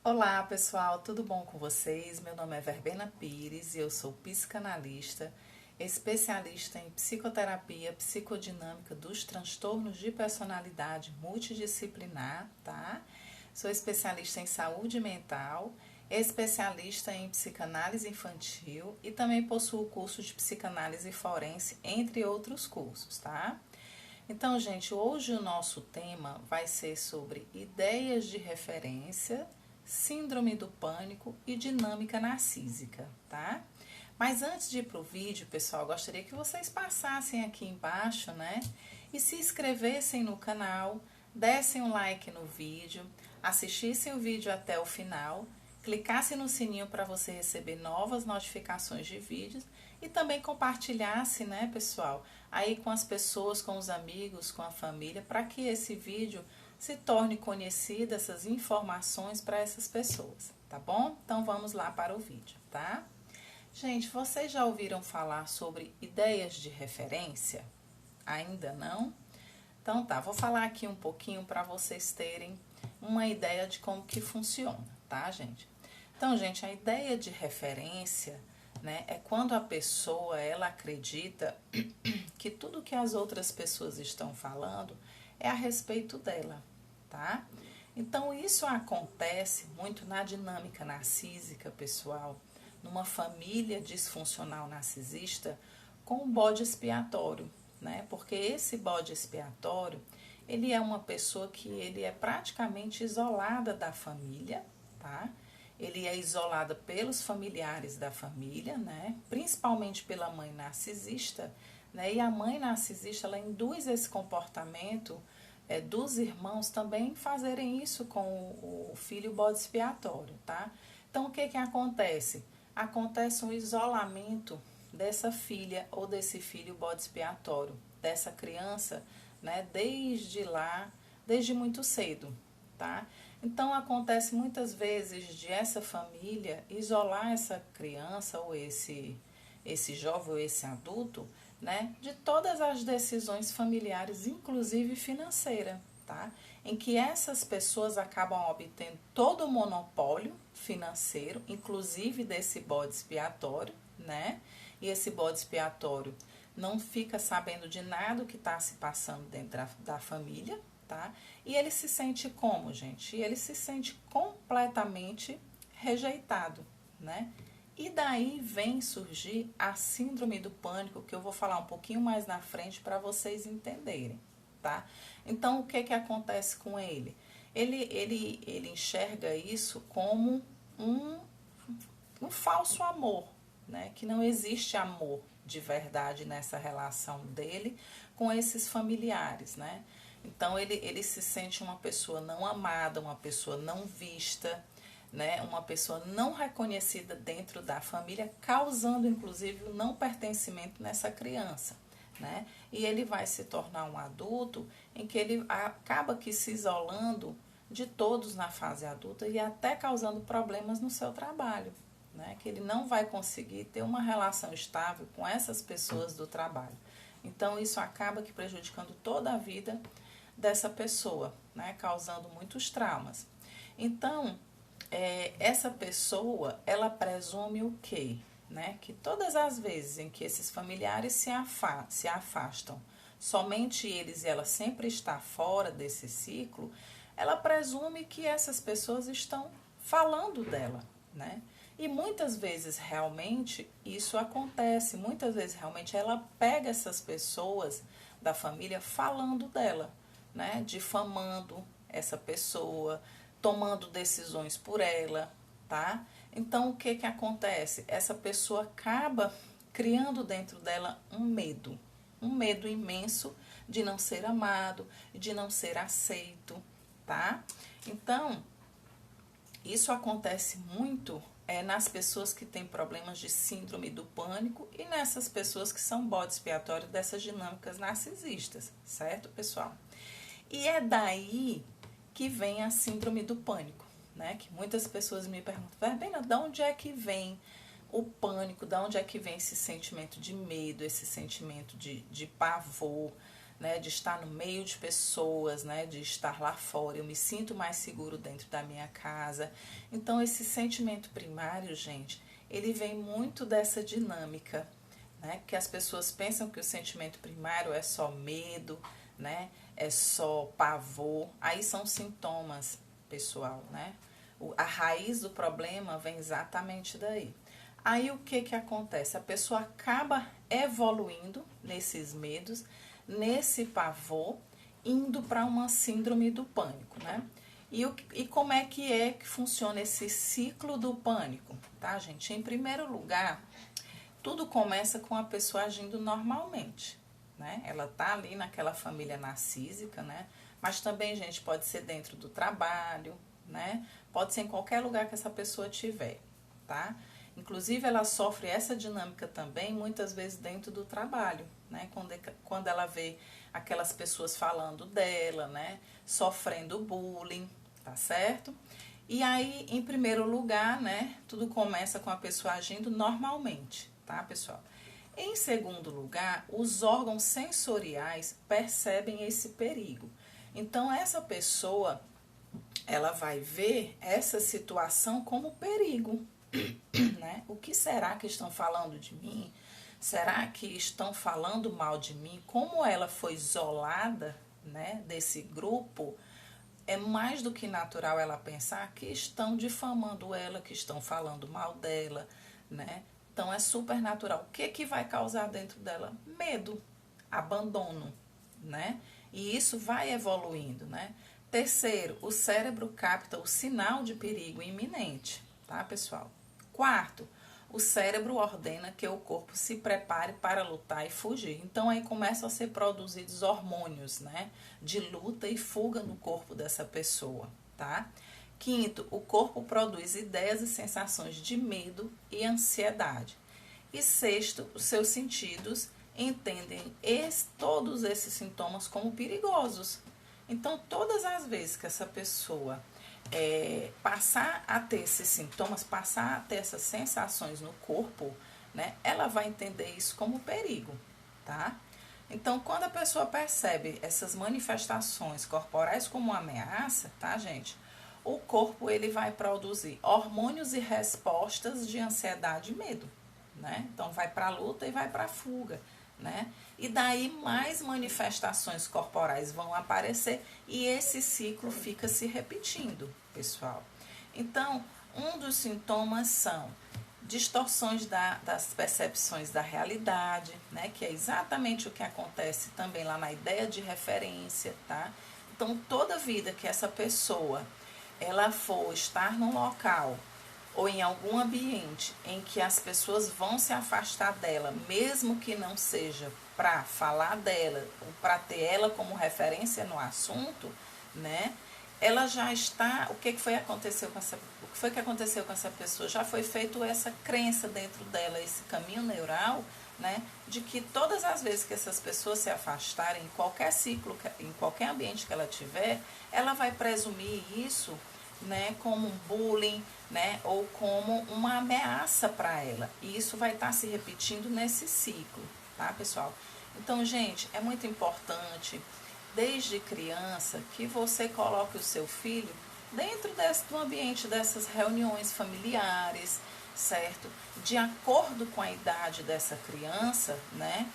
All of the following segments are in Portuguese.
Olá pessoal, tudo bom com vocês? Meu nome é Verbena Pires e eu sou psicanalista, especialista em psicoterapia psicodinâmica dos transtornos de personalidade multidisciplinar, tá? Sou especialista em saúde mental, especialista em psicanálise infantil e também possuo curso de psicanálise forense, entre outros cursos, tá? Então, gente, hoje o nosso tema vai ser sobre ideias de referência, síndrome do pânico e dinâmica narcísica, tá? Mas antes de ir pro vídeo, pessoal, gostaria que vocês passassem aqui embaixo, né? E se inscrevessem no canal, dessem um like no vídeo, assistissem o vídeo até o final, clicassem no sininho para você receber novas notificações de vídeos e também compartilhasse, né, pessoal, aí com as pessoas, com os amigos, com a família, para que esse vídeo se torne conhecido, essas informações para essas pessoas, tá bom? Então vamos lá para o vídeo, tá? Gente, vocês já ouviram falar sobre ideias de referência? Ainda não? Então tá, vou falar aqui um pouquinho para vocês terem uma ideia de como que funciona, tá, gente? Então, gente, a ideia de referência, né, é quando a pessoa, ela acredita que tudo que as outras pessoas estão falando é a respeito dela, tá? Então, isso acontece muito na dinâmica narcísica, pessoal, numa família disfuncional narcisista com um bode expiatório, né? Porque esse bode expiatório, ele é uma pessoa que ele é praticamente isolada da família, tá? Ele é isolado pelos familiares da família, né? Principalmente pela mãe narcisista, né? E a mãe narcisista, ela induz esse comportamento dos irmãos também fazerem isso com o filho bode expiatório, tá? Então, o que que acontece? Acontece um isolamento dessa filha ou desse filho bode expiatório, dessa criança, né? Desde lá, desde muito cedo, tá? Então acontece muitas vezes de essa família isolar essa criança ou esse jovem ou esse adulto, né, de todas as decisões familiares, inclusive financeira, tá? Em que essas pessoas acabam obtendo todo o monopólio financeiro, inclusive desse bode expiatório, né? E esse bode expiatório não fica sabendo de nada o que está se passando dentro da família, tá? E ele se sente como, gente? Ele se sente completamente rejeitado, né? E daí vem surgir a síndrome do pânico, que eu vou falar um pouquinho mais na frente para vocês entenderem, tá? Então, o que que acontece com ele? Ele enxerga isso como um, um falso amor, né? Que não existe amor de verdade nessa relação dele com esses familiares, né? Então ele se sente uma pessoa não amada, uma pessoa não vista, né? Uma pessoa não reconhecida dentro da família, causando inclusive o não pertencimento nessa criança, né? E ele vai se tornar um adulto em que ele acaba que se isolando de todos na fase adulta e até causando problemas no seu trabalho, né? Que ele não vai conseguir ter uma relação estável com essas pessoas do trabalho. Então isso acaba que prejudicando toda a vida dessa pessoa, né? Causando muitos traumas. Então, essa pessoa, ela presume o quê? Né? Que todas as vezes em que esses familiares se afastam, somente eles e ela sempre está fora desse ciclo, ela presume que essas pessoas estão falando dela, né? E muitas vezes realmente isso acontece, muitas vezes realmente ela pega essas pessoas da família falando dela, né? Difamando essa pessoa, tomando decisões por ela, tá? Então o que que acontece? Essa pessoa acaba criando dentro dela um medo imenso de não ser amado, de não ser aceito, tá? Então, isso acontece muito nas pessoas que têm problemas de síndrome do pânico e nessas pessoas que são bode expiatório dessas dinâmicas narcisistas, certo, pessoal? E é daí que vem a síndrome do pânico, né? Que muitas pessoas me perguntam, Verbena, de onde é que vem o pânico, de onde é que vem esse sentimento de medo, esse sentimento de pavor, né, de estar no meio de pessoas, né, de estar lá fora, eu me sinto mais seguro dentro da minha casa. Então esse sentimento primário, gente, ele vem muito dessa dinâmica, né, que as pessoas pensam que o sentimento primário é só medo, né, é só pavor. Aí são sintomas, pessoal, né? A raiz do problema vem exatamente daí. Aí o que que acontece? A pessoa acaba evoluindo nesses medos, nesse pavor, indo para uma síndrome do pânico, né? E como é que funciona esse ciclo do pânico, tá, gente? Em primeiro lugar, tudo começa com a pessoa agindo normalmente, né? Ela tá ali naquela família narcísica, né? Mas também, gente, pode ser dentro do trabalho, né? Pode ser em qualquer lugar que essa pessoa tiver, tá? Inclusive, ela sofre essa dinâmica também, muitas vezes dentro do trabalho, né? Quando ela vê aquelas pessoas falando dela, né? Sofrendo bullying, tá certo? E aí, em primeiro lugar, né? Tudo começa com a pessoa agindo normalmente, tá, pessoal? Em segundo lugar, os órgãos sensoriais percebem esse perigo. Então, essa pessoa, ela vai ver essa situação como perigo, né? O que será que estão falando de mim? Será que estão falando mal de mim? Como ela foi isolada, né, desse grupo, é mais do que natural ela pensar que estão difamando ela, que estão falando mal dela, né? Então é super natural. O que que vai causar dentro dela? Medo, abandono, né? E isso vai evoluindo, né? Terceiro, o cérebro capta o sinal de perigo iminente, tá, pessoal? Quarto, o cérebro ordena que o corpo se prepare para lutar e fugir. Então aí começam a ser produzidos hormônios, né, de luta e fuga no corpo dessa pessoa, tá? Quinto, o corpo produz ideias e sensações de medo e ansiedade. E sexto, os seus sentidos entendem todos esses sintomas como perigosos. Então, todas as vezes que essa pessoa passar a ter esses sintomas, passar a ter essas sensações no corpo, né, ela vai entender isso como perigo, tá? Então, quando a pessoa percebe essas manifestações corporais como uma ameaça, tá, gente? O corpo, ele vai produzir hormônios e respostas de ansiedade e medo, né? Então, vai para a luta e vai para a fuga, né? E daí mais manifestações corporais vão aparecer e esse ciclo fica se repetindo, pessoal. Então, um dos sintomas são distorções das percepções da realidade, né? Que é exatamente o que acontece também lá na ideia de referência, tá? Então, toda vida que essa pessoa ela for estar num local ou em algum ambiente em que as pessoas vão se afastar dela, mesmo que não seja para falar dela ou para ter ela como referência no assunto, né? Ela já está, o que foi que aconteceu com essa pessoa? Já foi feito essa crença dentro dela, esse caminho neural, né, de que todas as vezes que essas pessoas se afastarem, em qualquer ciclo, em qualquer ambiente que ela tiver, ela vai presumir isso, né, como um bullying, né, ou como uma ameaça para ela. E isso vai estar se repetindo nesse ciclo, tá, pessoal? Então, gente, é muito importante, desde criança, que você coloque o seu filho dentro do ambiente dessas reuniões familiares, certo? De acordo com a idade dessa criança, né?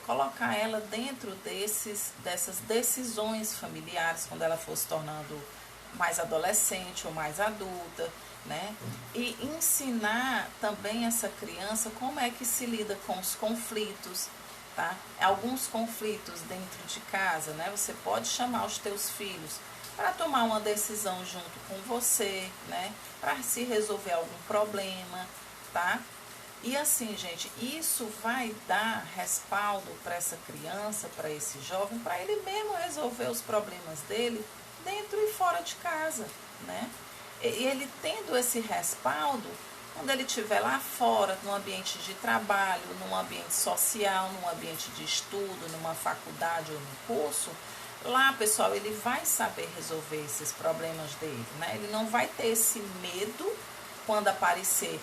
Colocar ela dentro dessas decisões familiares quando ela for se tornando mais adolescente ou mais adulta, né? E ensinar também essa criança como é que se lida com os conflitos, tá? Alguns conflitos dentro de casa, né? Você pode chamar os teus filhos para tomar uma decisão junto com você, né? Para se resolver algum problema, tá? E assim, gente, isso vai dar respaldo para essa criança, para esse jovem, para ele mesmo resolver os problemas dele dentro e fora de casa, né? E ele tendo esse respaldo, quando ele estiver lá fora, no ambiente de trabalho, num ambiente social, num ambiente de estudo, numa faculdade ou num curso, lá, pessoal, ele vai saber resolver esses problemas dele, né? Ele não vai ter esse medo quando aparecer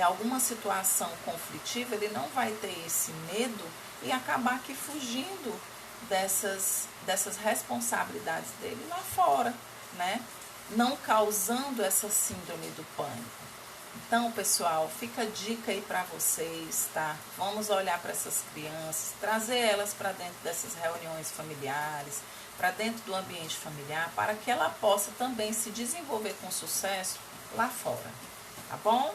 alguma situação conflitiva, ele não vai ter esse medo e acabar aqui fugindo dessas responsabilidades dele lá fora, né? Não causando essa síndrome do pânico. Então, pessoal, fica a dica aí para vocês, tá? Vamos olhar para essas crianças, trazer elas para dentro dessas reuniões familiares, para dentro do ambiente familiar, para que ela possa também se desenvolver com sucesso lá fora, tá bom?